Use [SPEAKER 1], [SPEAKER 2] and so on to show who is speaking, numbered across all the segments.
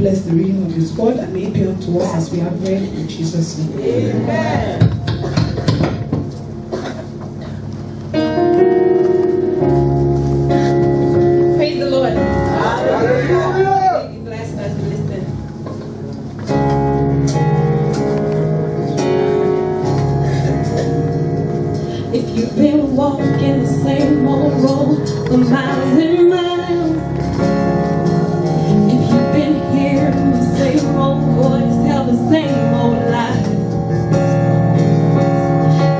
[SPEAKER 1] bless the reading of His word and may it be unto us as we have read in Jesus' name. Amen. Praise the Lord. Hallelujah. Be blessed as we listen. If you've been walking the same old road for miles and miles, if you've been hearing the same old voice tell the same old lie,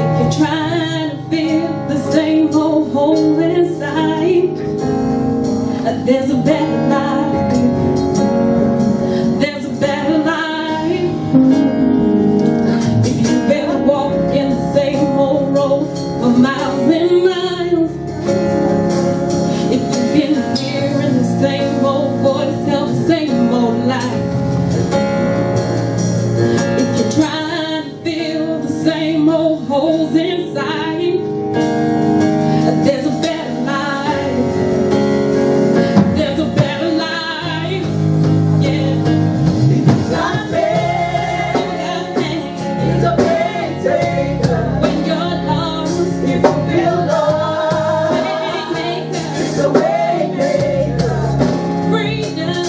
[SPEAKER 1] if you're trying to fill the same old hole inside, there's a better life. There's a better life. If you've been walking the same old road for miles and miles, if you've been hearing the same old voice tell the same old lie, if you're trying to fill the same old holes inside, there's a better life. There's a better life. Yeah. He's not bad. He's a pain taker. When you're lost, if you feel lost, he's a way maker. Freedom.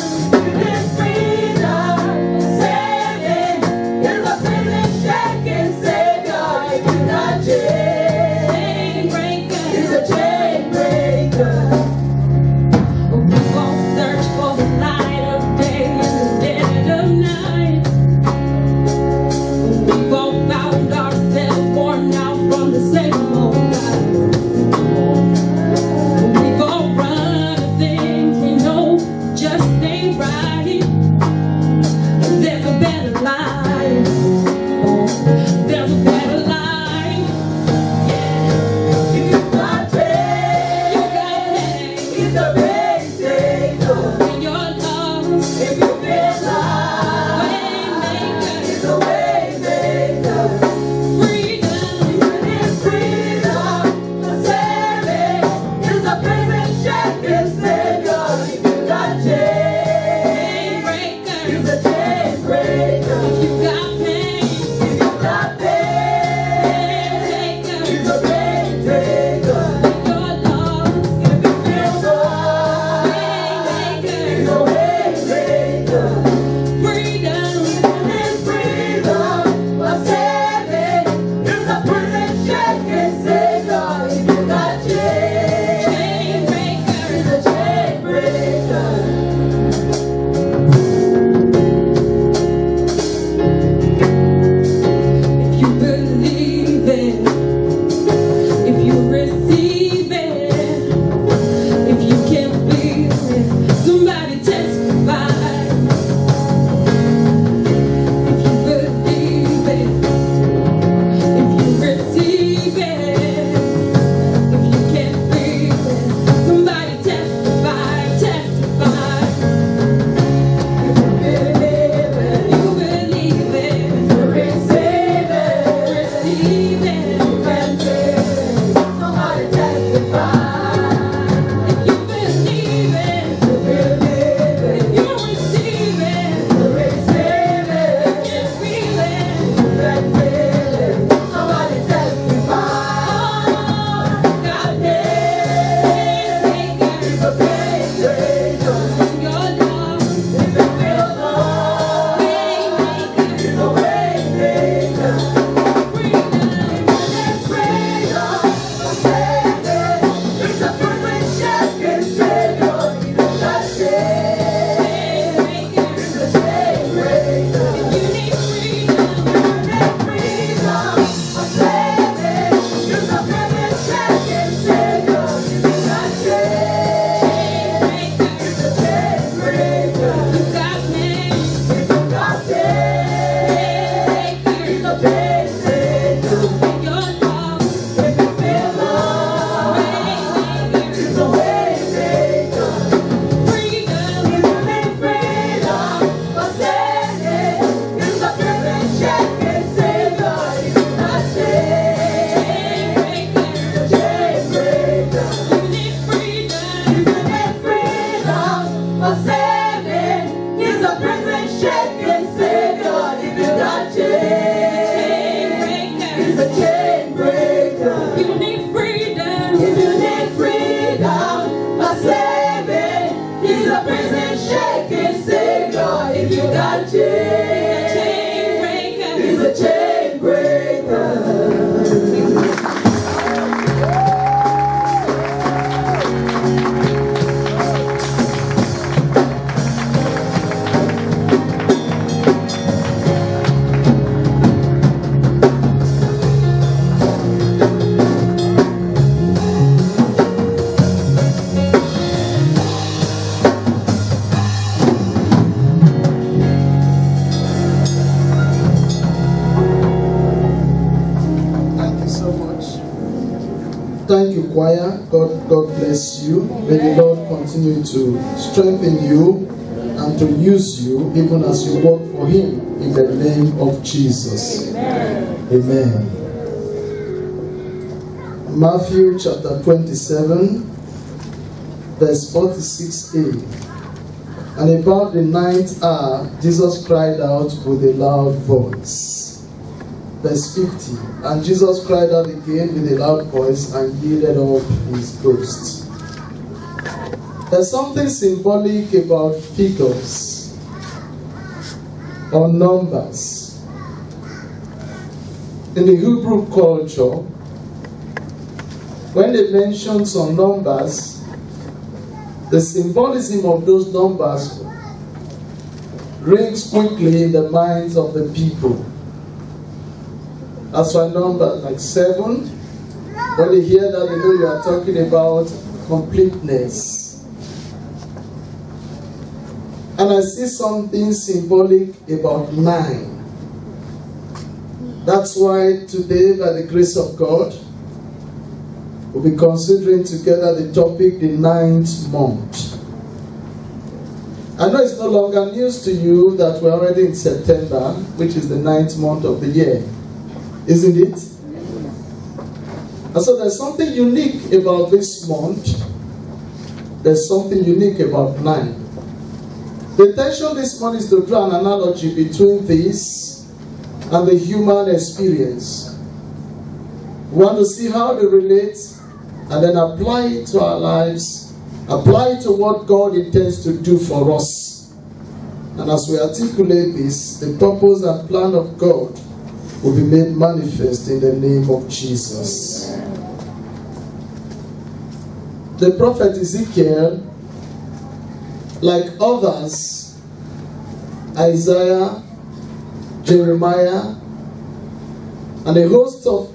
[SPEAKER 1] Freedom. Saving. He's a prison shaking savior. If you're not changed.
[SPEAKER 2] Thank you, choir. God bless you. May the Lord continue to strengthen you and to use you even as you work for Him in the name of Jesus. Amen. Amen. Matthew chapter 27, verse 46a. And about the 9th hour, Jesus cried out with a loud voice. Verse 50. And Jesus cried out again with a loud voice and yielded up his ghost. There's something symbolic about figures or numbers. In the Hebrew culture, when they mention some numbers, the symbolism of those numbers rings quickly in the minds of the people. As for a number like 7, when they hear that, they know you are talking about completeness. And I see something symbolic about 9. That's why today, by the grace of God, we'll be considering together the topic, the 9th month. I know it's no longer news to you that we're already in September, which is the 9th month of the year. Isn't it? And so there's something unique about this month. There's something unique about 9. The intention this month is to draw an analogy between this and the human experience. We want to see how they relate and then apply it to our lives, apply it to what God intends to do for us. And as we articulate this, the purpose and plan of God will be made manifest in the name of Jesus. The prophet Ezekiel, like others, Isaiah, Jeremiah, and a host of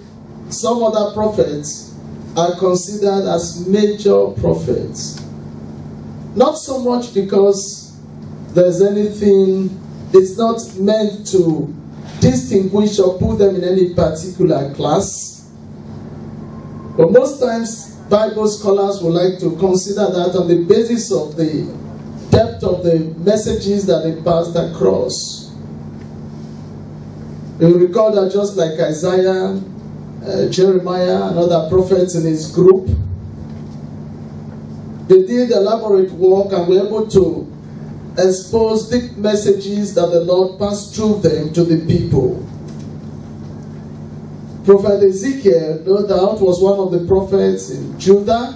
[SPEAKER 2] some other prophets, are considered as major prophets. Not so much because there's anything, it's not meant to distinguish or put them in any particular class. But most times, Bible scholars would like to consider that on the basis of the depth of the messages that they passed across. You recall that just like Isaiah, Jeremiah, and other prophets in his group, they did elaborate work and were able to expose deep messages that the Lord passed through them to the people. Prophet Ezekiel, no doubt, was one of the prophets in Judah.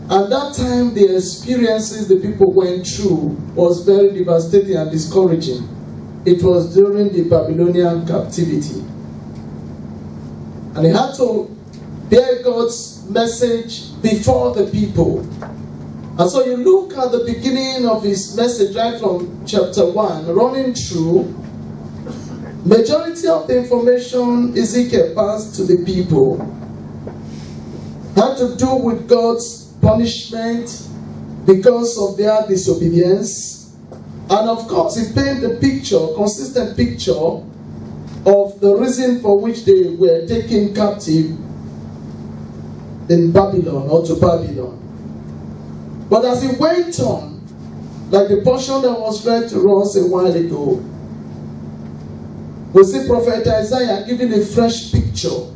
[SPEAKER 2] At that time, the experiences the people went through was very devastating and discouraging. It was during the Babylonian captivity. And he had to bear God's message before the people. And so you look at the beginning of his message right from chapter 1, running through, majority of the information Ezekiel passed to the people had to do with God's punishment because of their disobedience. And of course, he painted a picture, consistent picture, of the reason for which they were taken captive in Babylon or to Babylon. But as he went on, like the portion that was read to us a while ago, we see Prophet Isaiah giving a fresh picture.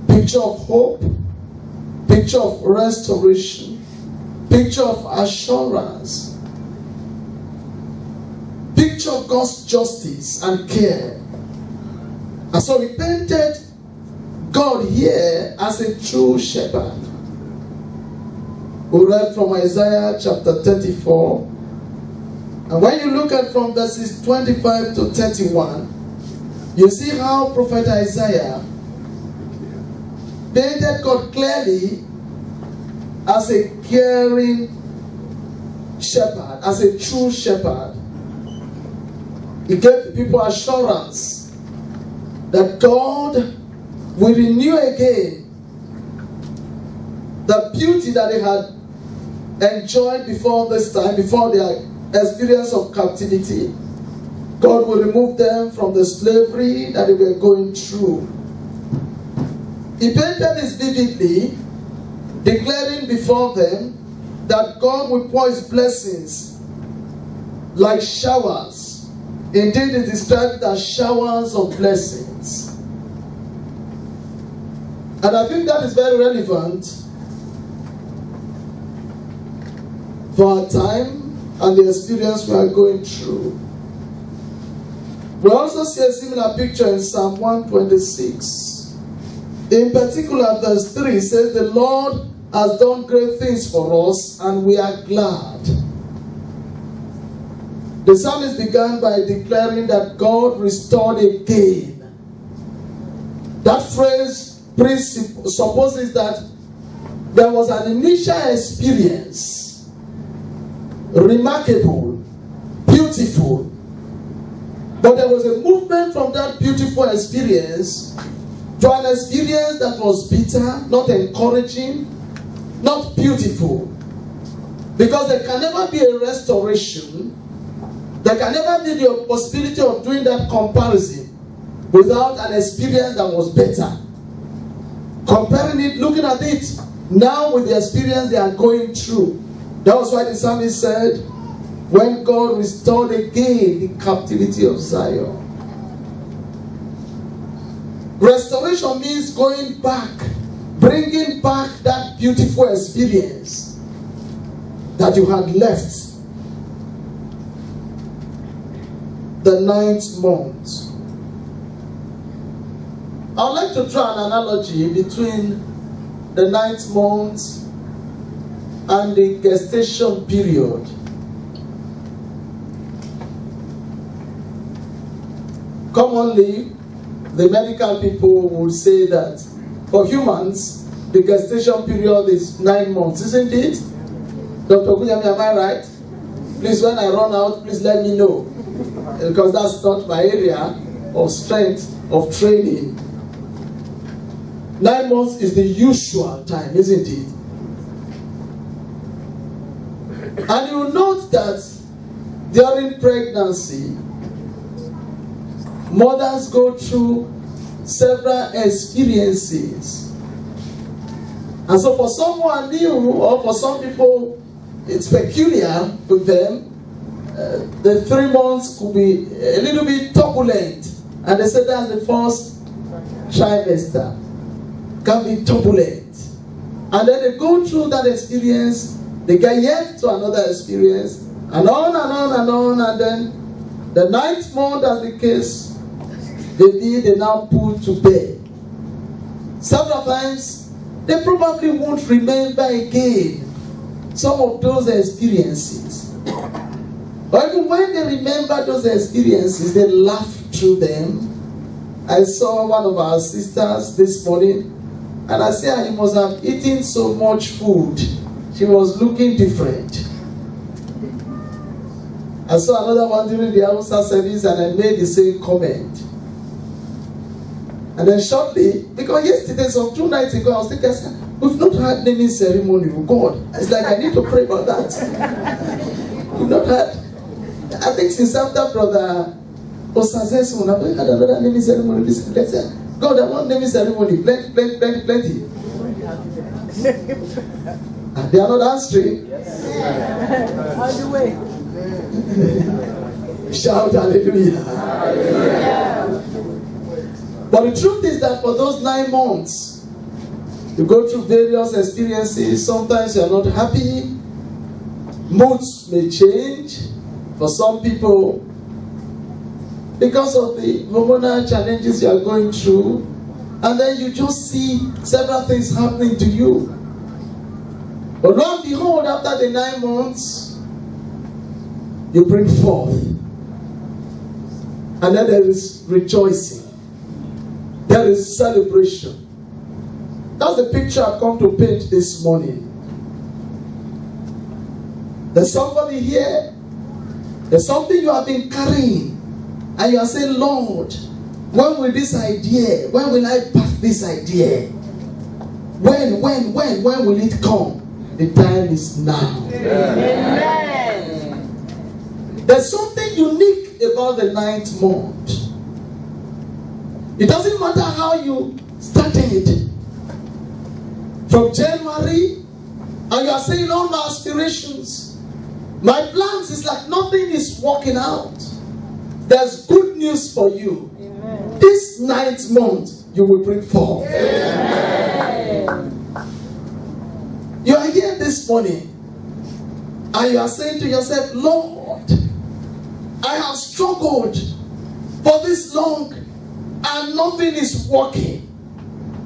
[SPEAKER 2] Picture of hope, picture of restoration, picture of assurance, picture of God's justice and care. And so he painted God here as a true shepherd. We read from Isaiah chapter 34. And when you look at from verses 25 to 31, you see how Prophet Isaiah painted God clearly as a caring shepherd, as a true shepherd. He gave the people assurance that God will renew again the beauty that they had enjoyed before this time, before their experience of captivity. God will remove them from the slavery that they were going through. He painted this vividly, declaring before them that God will pour his blessings like showers. Indeed, it is described as showers of blessings. And I think that is very relevant for our time and the experience we are going through. We also see a similar picture in Psalm 126. In particular, verse 3 says, "The Lord has done great things for us, and we are glad." The psalmist began by declaring that God restored again. That phrase presupposes that there was an initial experience, remarkable, beautiful, but there was a movement from that beautiful experience to an experience that was bitter, not encouraging, not beautiful. Because there can never be a restoration, there can never be the possibility of doing that comparison without an experience that was better. Comparing it, looking at it now with the experience they are going through. That was why the psalmist said, when God restored again the captivity of Zion. Restoration means going back, bringing back that beautiful experience that you had left. The 9th month. I would like to draw an analogy between the 9th month and the gestation period. Commonly, the medical people would say that for humans, the gestation period is 9 months, isn't it? Dr. Kuyami, am I right? Please, when I run out, please let me know. Because that's not my area of strength, of training. 9 months is the usual time, isn't it? And you note that during pregnancy, mothers go through several experiences. And so for someone new, or for some people, it's peculiar with them, the 3 months could be a little bit turbulent. And they say that's the first trimester. Can be turbulent. And then they go through that experience, they get yet to another experience, and on and on and on, and then the 9th month, as the case, they now put to bed. Several times, they probably won't remember again some of those experiences. But even when they remember those experiences, they laugh through them. I saw one of our sisters this morning, and I said, "You must have eaten so much food." She was looking different. I saw another one during the Hausa service, and I made the same comment. And then shortly, because yesterday, some 2 nights ago, I was thinking, we've not had naming ceremony with God. It's like, I need to pray about that. We've not had, I think since after Brother Osazesun, I've not had another naming ceremony. Let's say, God, I want naming ceremony. Plenty. And they are not answering.
[SPEAKER 3] On the way.
[SPEAKER 2] Shout hallelujah. Hallelujah. But the truth is that for those 9 months, you go through various experiences. Sometimes you are not happy. Moods may change for some people because of the hormonal challenges you are going through. And then you just see several things happening to you. But lo and behold, after the 9 months, you bring forth. And then there is rejoicing. There is celebration. That's the picture I've come to paint this morning. There's somebody here. There's something you have been carrying. And you are saying, Lord, when will this idea, when will I pass this idea? When will it come? The time is now.
[SPEAKER 3] Amen.
[SPEAKER 2] There's something unique about the 9th month. It doesn't matter how you started. from January, and you are saying all my aspirations, my plans is like nothing is working out. There's good news for you.
[SPEAKER 3] Amen.
[SPEAKER 2] This 9th month, you will bring forth. You are here this morning, and you are saying to yourself, Lord, I have struggled for this long, and nothing is working.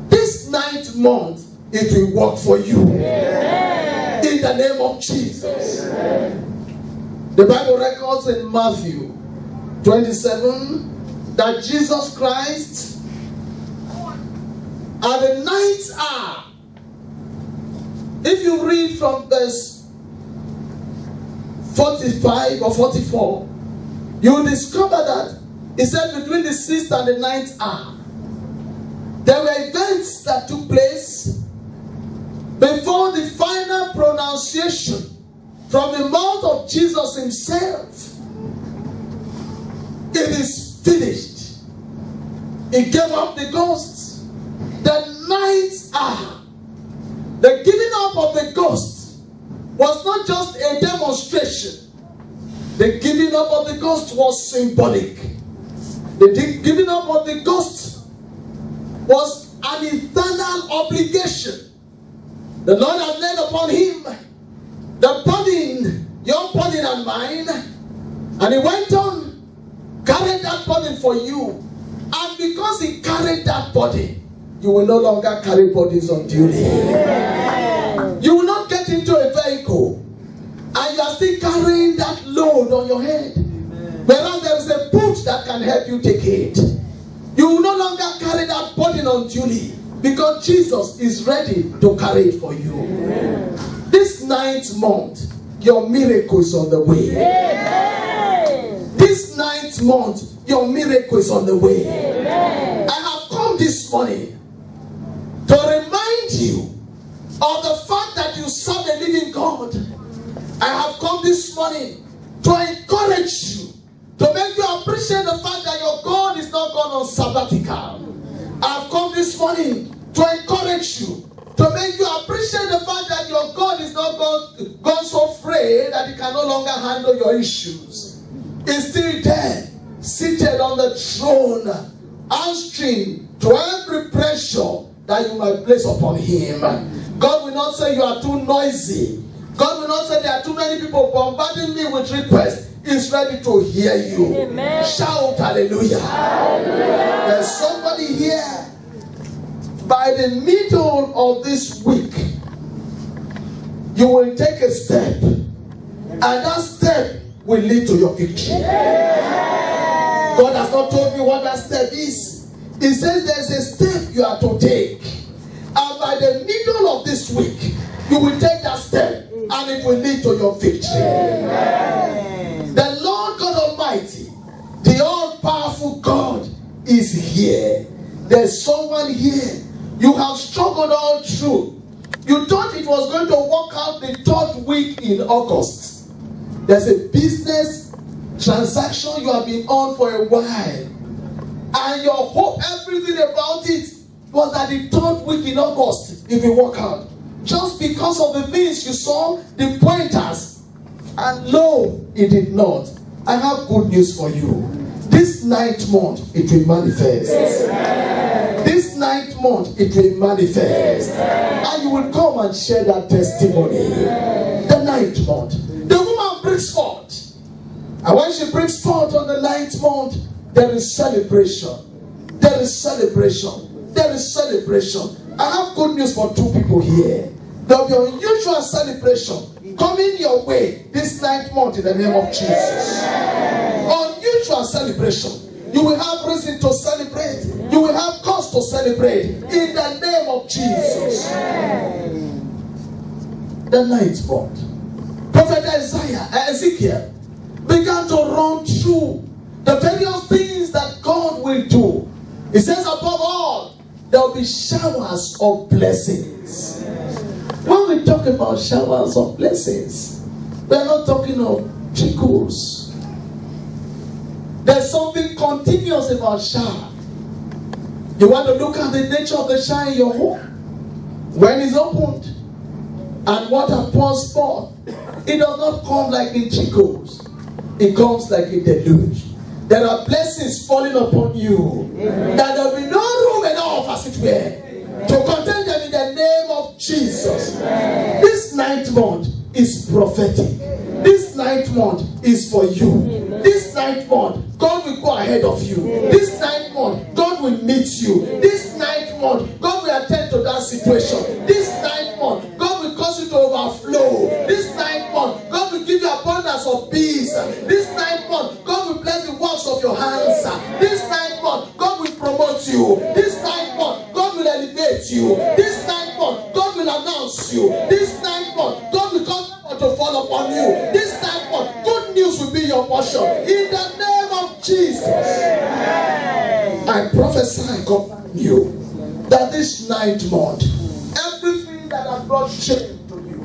[SPEAKER 2] This 9th month, it will work for you. Amen. In the name of Jesus. Amen. The Bible records in Matthew 27 that Jesus Christ at the 9th hour, if you read from verse 45 or 44, you will discover that he said between the 6th and the 9th hour, there were events that took place before the final pronunciation from the mouth of Jesus himself. It is finished. He gave up the ghost. The 9th hour, the giving up of the ghost was not just a demonstration. The giving up of the ghost was symbolic. The giving up of the ghost was an eternal obligation. The Lord has laid upon him the burden, your burden and mine, and he went on, carried that burden for you. And because he carried that burden, you will no longer carry burdens unduly. You will not get into a vehicle and you are still carrying that load on your head. Whereas there is a boot that can help you take it. You will no longer carry that burden unduly because Jesus is ready to carry it for you. Amen. This 9th month, your miracle is on the way. Amen. This 9th month, your miracle is on the way. Amen. I have come this morning to remind you of the fact that you serve a living God. I have come this morning to encourage you, to make you appreciate the fact that your God is not gone on sabbatical. I've come this morning to encourage you, to make you appreciate the fact that your God is not gone so frail that he can no longer handle your issues. He's still there, seated on the throne, answering to every pressure that you might place upon him. God will not say you are too noisy. God will not say there are too many people bombarding me with requests. He's ready to hear you. Amen. Shout hallelujah. Hallelujah. There's somebody here. By the middle of this week, you will take a step, and that step will lead to your victory. Yeah. God has not told me what that step is. He says there's a step you are to take, and by the middle of this week, you will take that step, and it will lead to your victory. Yeah. The Lord God Almighty, the all-powerful God, is here. There's someone here. You have struggled all through. You thought it was going to work out the 3rd week in August. There's a business transaction you have been on for a while. And your hope, everything about it, was that the 3rd week in August, it will work out. Just because of the things you saw, the pointers. And no, it did not. I have good news for you. This 9th month, it will manifest. Amen. This 9th month, it will manifest. Amen. And you will come and share that testimony. Amen. The 9th month. The woman brings forth. And when she brings forth on the 9th month, there is celebration. There is celebration. There is celebration. I have good news for 2 people here. There will be unusual celebration coming your way this 9th month in the name of Jesus. Unusual celebration. You will have reason to celebrate. You will have cause to celebrate in the name of Jesus. The 9th month. Prophet Ezekiel began to run through the various things that God will do. He says, above all, there will be showers of blessings. When we talk about showers of blessings, we are not talking of trickles. There's something continuous about shower. You want to look at the nature of the shower in your home? When it's opened and water pours forth, it does not come like in trickles. It comes like a deluge. There are blessings falling upon you. Amen. That there will be no room enough, as it were, to contain them in the name of Jesus. Amen. This 9th month is prophetic. This 9th month is for you. Amen. This 9th month, God will go ahead of you. Amen. This 9th month, God will meet you. Amen. This 9th month, God will attend to that situation. This 9th month, God will cause you to overflow. This 9th month, God will give you abundance of peace. This 9th month, God will bless the works of your hands. This 9th month, God will promote you. This 9th month, God will elevate you. This 9th month, God will announce you. This 9th month, God will come to fall upon you. This 9th month, good news will be your portion. In the name of Jesus, I prophesy upon you that this 9th month, everything that has brought shame to you,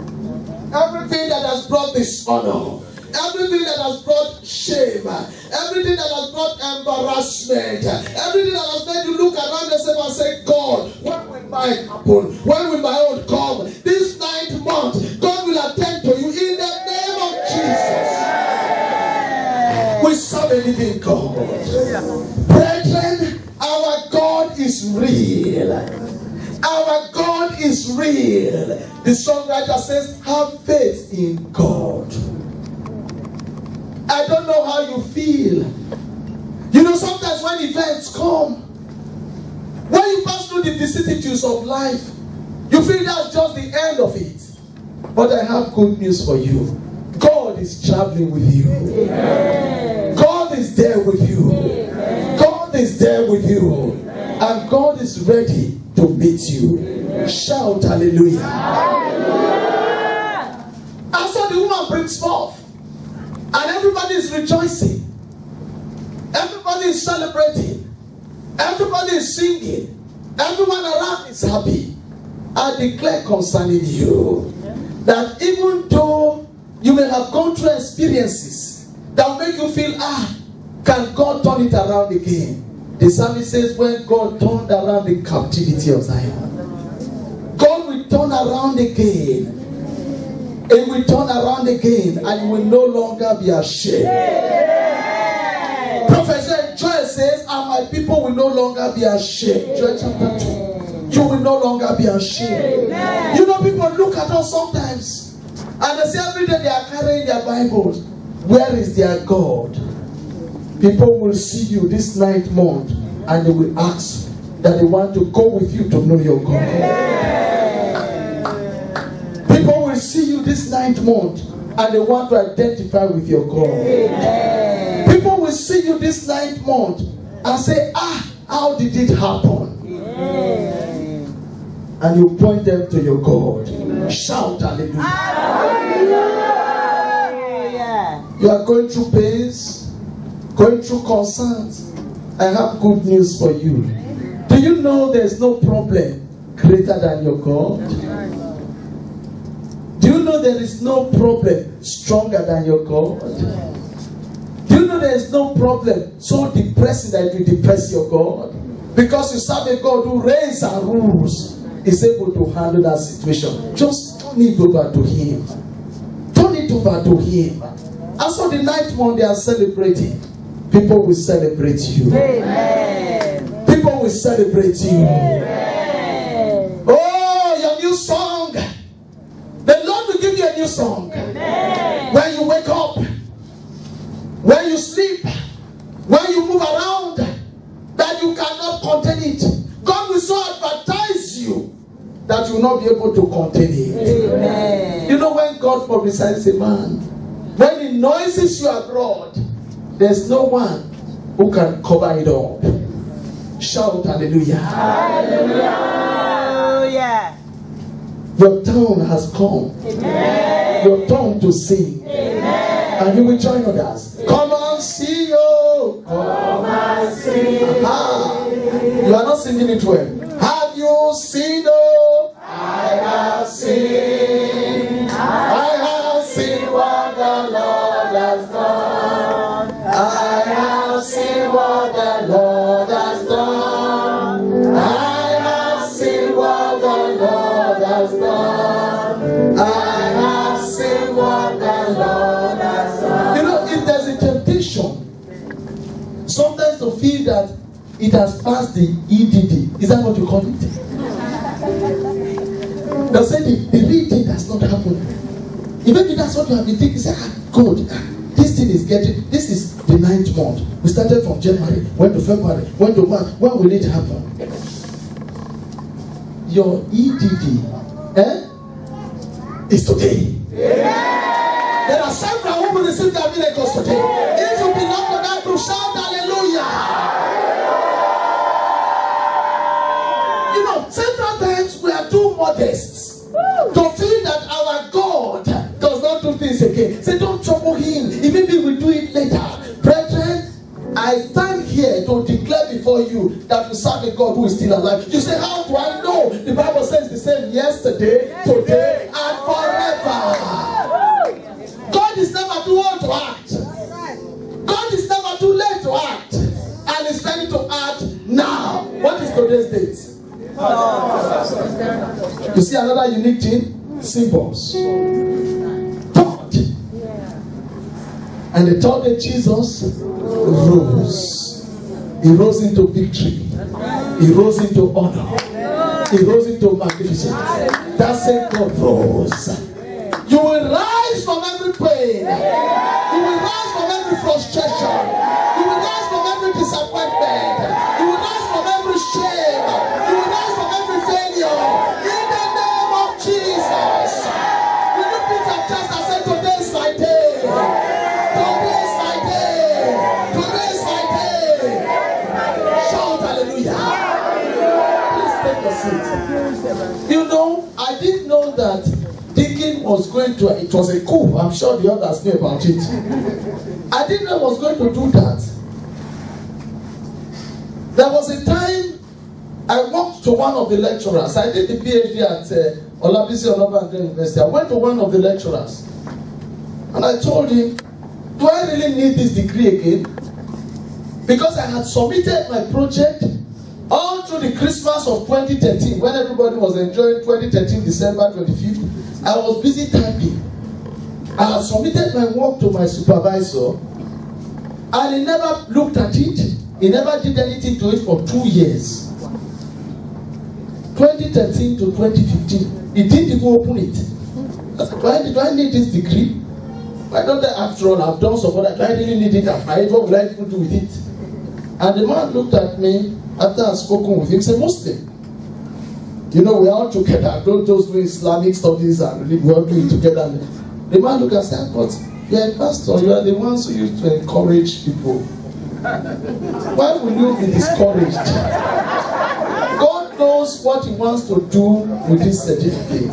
[SPEAKER 2] everything that has brought dishonor, everything that has brought shame, everything that has brought embarrassment, everything that has made you look around yourself and say, God, when will mine happen? When will my own come? This 9th month, God will attend to you in the name of Jesus. We serve a living God. Brethren, our God is real. Our God is real. The songwriter says, have faith in God. I don't know how you feel. You know, sometimes when events come, when you pass through the vicissitudes of life, you feel that's just the end of it. But I have good news for you. God is traveling with you. Amen. God is there with you. Amen. God is there with you. Amen. And God is ready to meet you. Amen. Shout hallelujah. Hallelujah. And so the woman brings forth. And everybody is rejoicing. Everybody is celebrating. Everybody is singing. Everyone around is happy. I declare concerning you that even though you may have gone through experiences that will make you feel, can God turn it around again? The psalmist says, when God turned around the captivity of Zion, God will turn around again. It will turn around again, and you will no longer be ashamed. Prophet Joel says, and my people will no longer be ashamed. Joel chapter 2. You will no longer be ashamed. Amen. You know, people look at us sometimes, and they say every day they are carrying their Bibles. Where is their God? People will see you this 9th month, and they will ask that they want to go with you to know your God. Amen. People will see you this 9th month and they want to identify with your God. Amen. People will see you this 9th month and say, how did it happen? Amen. And you point them to your God. Amen. Shout hallelujah. Hallelujah. You are going through pains, going through concerns. I have good news for you. Do you know there's no problem greater than your God? Do you know there is no problem stronger than your God? Do you know there is no problem so depressing that it will depress your God? Because you serve a God who reigns and rules, is able to handle that situation. Just turn it over to Him. Turn it over to Him. And so the 9th month they are celebrating. People will celebrate you. Amen. People will celebrate you. Amen. Oh, your new song. The Lord will give you a new song. Amen. When you wake up, when you sleep, when you move around, that you cannot contain it. God will so advertise you that you will not be able to contain it. Amen. You know, when God publicizes a man, when He noises you abroad, there's no one who can cover it up. Shout hallelujah. Hallelujah. Your turn has come. Amen. Your turn to sing. Amen. And you will join others. Amen. Come and see you. Come and see. You are not singing it well. Have you seen? Oh, I have seen. I have seen what the Lord has done. I have seen what the Lord has done. I have seen what the Lord has done. has done. I have seen what the Lord has done. You know, if there's a temptation, sometimes to feel that it has passed the EDD. Is that what you call it? They say the real thing has not happened. Maybe that's what you have been thinking. Say, God, this thing is getting, this is the 9th month. We started from January, went to February, went to March. When will it happen? Your EDD is today. Yeah. There are several who will receive their miracles today. If you belong to that group, shout hallelujah. You know, several times we are too modest to feel that our God does not do things again. Say, don't trouble him. Maybe we'll do it later. Brethren, I stand here to declare before you that we serve a God who is still alive. You say, how do I know? The Bible says the same yesterday, today, and forever. God is never too old to act. God is never too late to act. And is ready to act now. What is today's date? You see another unique thing? Symbols. Thought. And the third day Jesus rose. He rose into victory. He rose into honor. He rose into magnificence. That same God rose. You will rise from every pain. You will rise from every frustration. You will rise from every disappointment. You will rise from every shame. You will rise from every failure. In the name of Jesus. Will you beat your chest and say, today is my day. Today is my day. Today is my day. Shout hallelujah. Please take a seat. You know, I didn't know that Deacon was going to, it was a coup. I'm sure the others knew about it. I didn't know I was going to do that. There was a time I walked to one of the lecturers. I did the PhD at Olabisi Onabanjo University. I went to one of the lecturers and I told him, do I really need this degree again? Because I had submitted my project all through the Christmas of 2013, when everybody was enjoying 2013, December 25th. I was busy typing. I had submitted my work to my supervisor, and he never looked at it. He never did anything to it for 2 years. 2013 to 2015. He didn't even open it. Do I need this degree? Why don't I, after all, I've done some other, do I really need it at my age? What will I even do with it? And the man looked at me after I'd spoken with him. He said, Muslim. You know, we're all together. Don't just do Islamic studies and really we all do it together. The man looked and said, but you're a pastor. You are the ones who used to encourage people. Why will you be discouraged? God knows what he wants to do with this certificate.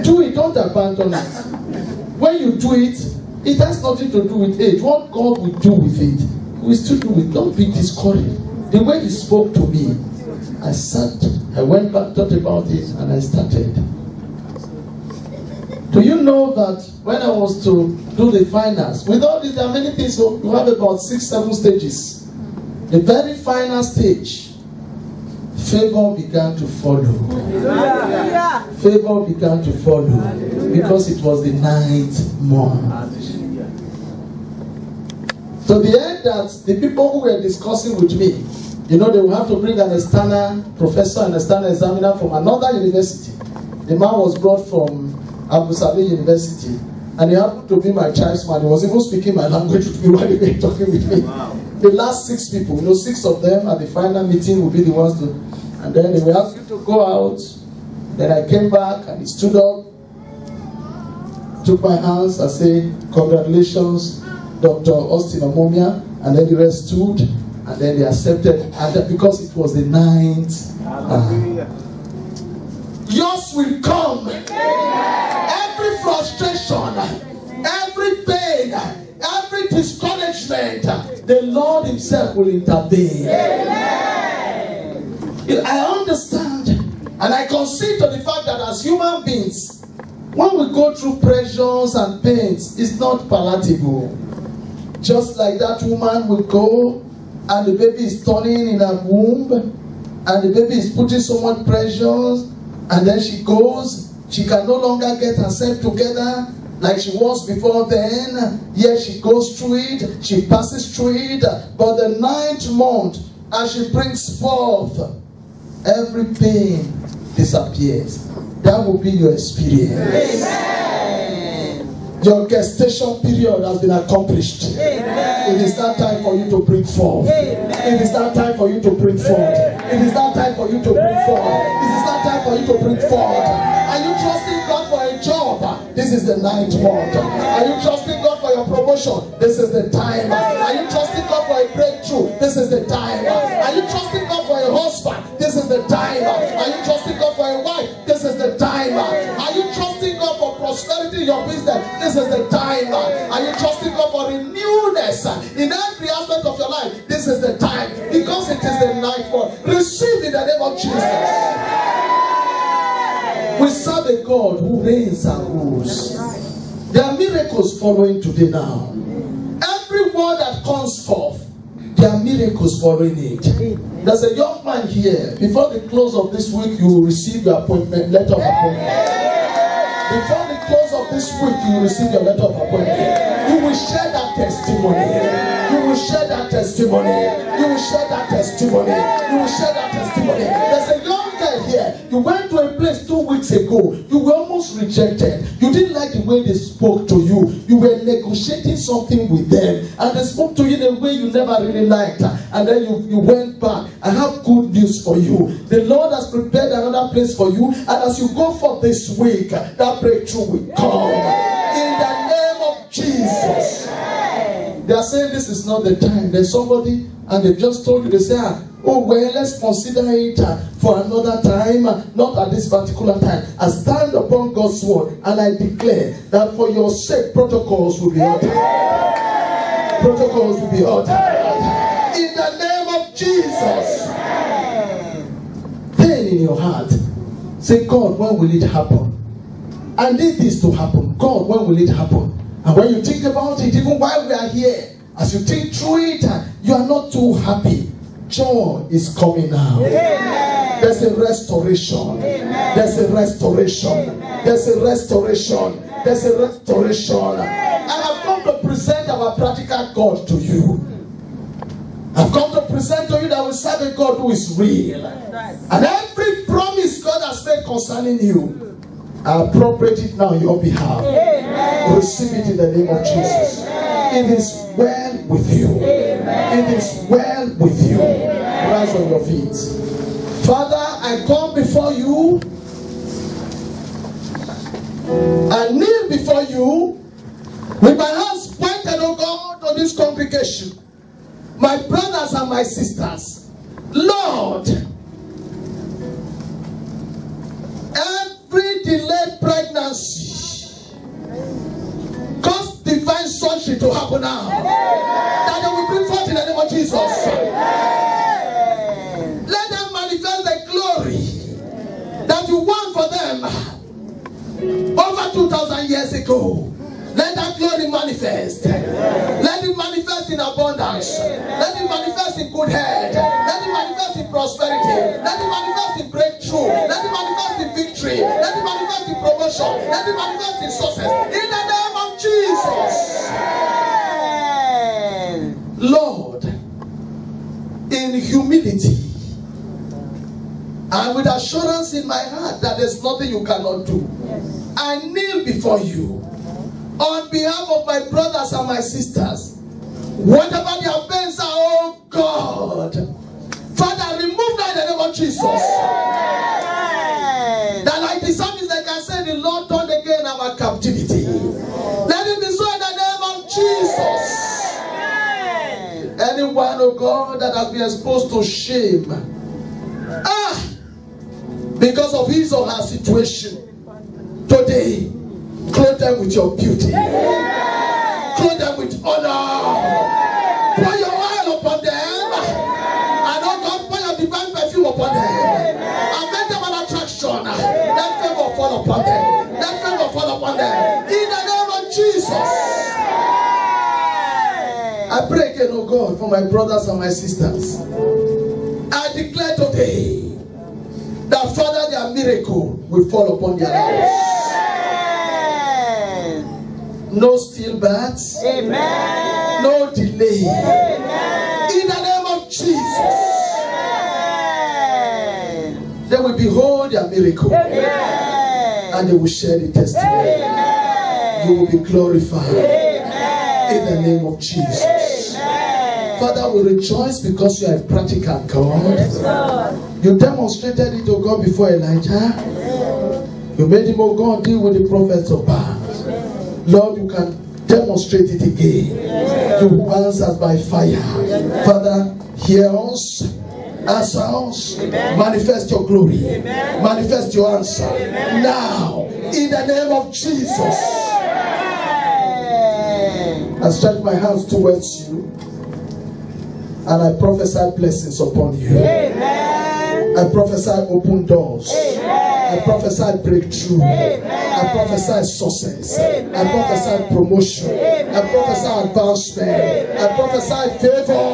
[SPEAKER 2] Do it, don't abandon it. When you do it, it has nothing to do with age. What God will do with it, we still do it. Don't be discouraged. The way he spoke to me, I sat, I went back, thought about it, and I started. Do you know that when I was to do the finals, with all this, there are many things, so you have about 6-7 stages. The very final stage, favor began to follow. Favor began to follow because it was the 9th month. To the end that the people who were discussing with me, you know, they will have to bring an external professor, an external examiner from another university. The man was brought from Abu Saleh University, and he happened to be my tribesman. He was even speaking my language with me while they were talking with me. Wow. The last 6 people, you know, 6 of them at the final meeting will be the ones to, and then they will ask you to go out. Then I came back and he stood up, took my hands and said, congratulations, Dr. Austin Omomia, and then the rest stood, and then they accepted, and because it was the 9th. Yours will come. Every frustration, every pain, every discouragement, the Lord himself will intervene. I understand, and I concede to the fact that as human beings, when we go through pressures and pains, it's not palatable. Just like that woman will go, and the baby is turning in her womb, and the baby is putting so much pressure, And then she goes, she can no longer get herself together like she was before then. Yet she goes through it, she passes through it. But the 9th month, as she brings forth, every pain disappears. That will be your experience.
[SPEAKER 3] Amen.
[SPEAKER 2] Your gestation period has been accomplished.
[SPEAKER 3] Amen.
[SPEAKER 2] It is now time for you to bring forth.
[SPEAKER 3] Amen.
[SPEAKER 2] It is now time for you to bring forth. It is now time for you to bring forth. It is now time for you to bring forth. Are you trusting God for a job? This is the 9th month. Are you trusting God for your promotion? This is the time. Are you trusting God for a breakthrough? This is the time. Are you trusting God for a husband? This is the time. Are you trusting God for a wife? This is the time. Are you trusting God for prosperity in your business? This is the time. Are you trusting God for renewedness in every aspect of your life? This is the time. Because it is the 9th month. Receive in the name of Jesus. We serve a God who reigns and rules. There are miracles following today now. Every word that comes forth, there are miracles following it. There's a young man here. Before the close of this week, you will receive your appointment, letter of appointment. Before the close of this week, you will receive your letter of appointment. You will share that testimony. You will share that testimony. You will share that testimony. You will share that testimony. There's a young girl here. You went to a place 2 weeks ago. You were almost rejected. You didn't like the way they spoke to you. You were negotiating something with them. And they spoke to you in a way you never really liked. And then you went back. I have good news for you. The Lord has prepared another place for you. And as you go for this week, that breakthrough will come. In the name of Jesus. They are saying this is not the time. There's somebody and they just told you, they say, oh well, let's consider it for another time, not at this particular time. I stand upon God's word and I declare that for your sake, protocols will be altered. Protocols will be altered. In the name of Jesus. Pain in your heart. Say, God, when will it happen? I need this to happen. God, when will it happen? And when you think about it, even while we are here, as you think through it, you are not too happy. Joy is coming now.
[SPEAKER 3] Amen.
[SPEAKER 2] There's a restoration.
[SPEAKER 3] Amen.
[SPEAKER 2] There's a restoration.
[SPEAKER 3] Amen.
[SPEAKER 2] There's a restoration. There's a restoration. I have come to present our practical God to you. I've come to present to you that we serve a God who is real. And every promise God has made concerning you, I appropriate it now on your behalf.
[SPEAKER 3] Amen.
[SPEAKER 2] Receive it in the name of Jesus. It is well with you.
[SPEAKER 3] Amen.
[SPEAKER 2] It is well with you. Rise on your feet. Father, I come before you. I kneel before you with my hands pointed, oh God, to this congregation. My brothers and my sisters. Lord, every delayed pregnancy, cause divine surgery to happen now. That they will bring forth in the name of Jesus. Let them manifest the glory that you want for them over 2,000 years ago. Let that glory manifest. Let it manifest in abundance. Let it manifest in good health. Let it manifest in prosperity. Let it manifest in breakthrough. Let it manifest in victory. Let it manifest in promotion. Let it manifest in success. In the name of Jesus. Lord, in humility and with assurance in my heart that there's nothing you cannot do, I kneel before you on behalf of my brothers and my sisters. Whatever their pains are, oh God, Father, remove that in the name of Jesus. That like the psalmist, they can say, the Lord turned again our captivity. Let it be so in the name of Jesus. Anyone, oh God, that has been exposed to shame, because of his or her situation, today, clothe them with your beauty. Clothe them with honor. Pour your oil upon them. And oh God, pour your divine perfume upon them. And make them an attraction. Let favor fall upon them. Let favor fall upon them. In the name of Jesus. I pray again, oh God, for my brothers and my sisters. I declare today That Father, their miracle will fall upon their lives. No stillbirths.
[SPEAKER 3] Amen.
[SPEAKER 2] No delay.
[SPEAKER 3] Amen.
[SPEAKER 2] In the name of Jesus.
[SPEAKER 3] Amen.
[SPEAKER 2] They will behold their miracle.
[SPEAKER 3] Amen.
[SPEAKER 2] And they will share the testimony.
[SPEAKER 3] Amen.
[SPEAKER 2] You will be glorified.
[SPEAKER 3] Amen.
[SPEAKER 2] In the name of Jesus.
[SPEAKER 3] Amen.
[SPEAKER 2] Father, we rejoice because you are a practical God. You demonstrated it, O God, before Elijah. You made him, O God, deal with the prophets of Baal. Lord, you can demonstrate it again. You will answer by fire. Father, hear us, answer us, manifest your glory, manifest your answer now, in the name of Jesus. I stretch my hands towards you and I prophesy blessings upon you. I prophesy open doors. I prophesy breakthrough. I prophesy success. I prophesy promotion. I prophesy advancement. I prophesy favor.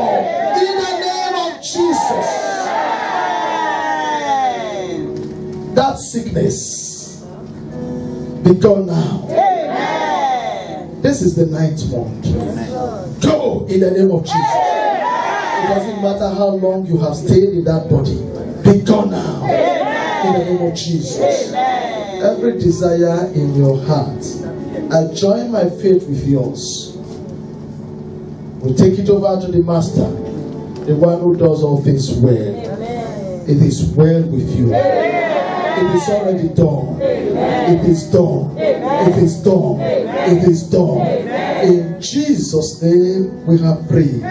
[SPEAKER 2] In the name of Jesus. That sickness be gone now. This is the 9th month. Go in the name of Jesus. It doesn't matter how long you have stayed in that body. Be gone now. In the name of Jesus. Every desire in your heart, I join my faith with yours. We take it over to the Master, the one who does all things well. It is well with you. It is already done. It is done. It is done. It is done. In Jesus' name we have prayed.